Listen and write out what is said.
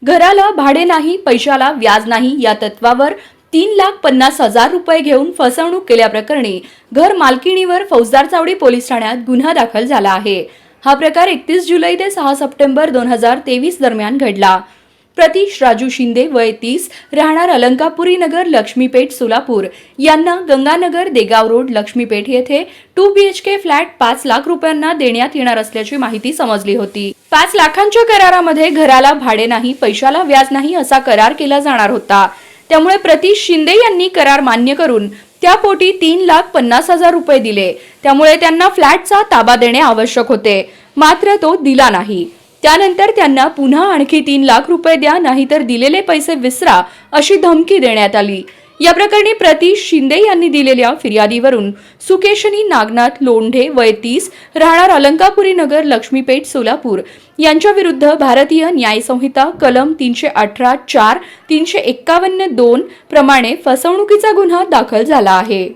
घराला भाडे नाही, पैशाला व्याज नाही या तत्वावर 3,50,000 रुपये घेऊन फसवणूक केल्याप्रकरणी घर मालकिणीवर फौजदार चावडी पोलीस ठाण्यात गुन्हा दाखल झाला आहे। हा प्रकार 31 जुलै ते 6 सप्टेंबर 2023 दरम्यान घडला। प्रतीश राजू शिंदे वय 30 राहणार अलंकापुरी नगर लक्ष्मीपेठ सोलापूर यांना गंगानगर देगाव रोड लक्ष्मीपेठ येथे 2 BHK फ्लॅट 5 लाख रुपयांना देण्यात येणार असल्याची माहिती समजली होती। 5 लाखांच्या करारामध्ये घराला भाडे नाही, पैशाला व्याज नाही असा करार केला जाणार होता। त्यामुळे प्रतीश शिंदे यांनी करार मान्य करून त्यापोटी 3,50,000 रुपये दिले। त्यामुळे त्यांना फ्लॅटचा ताबा देणे आवश्यक होते, मात्र तो दिला नाही। त्यानंतर त्यांना पुन्हा आणखी 3 लाख रुपये द्या, नाहीतर दिलेले पैसे विसरा अशी धमकी देण्यात आली। या प्रकरणी प्रतीश शिंदे यांनी दिलेल्या फिर्यादीवरून सुकेशनी नागनाथ लोंढे वय 30 राहणार अलंकापुरी नगर लक्ष्मीपेठ सोलापूर यांच्या विरुद्ध भारतीय न्याय संहिता कलम 318(4) 351(2) प्रमाणे फसवणुकीचा गुन्हा दाखल झाला आहे।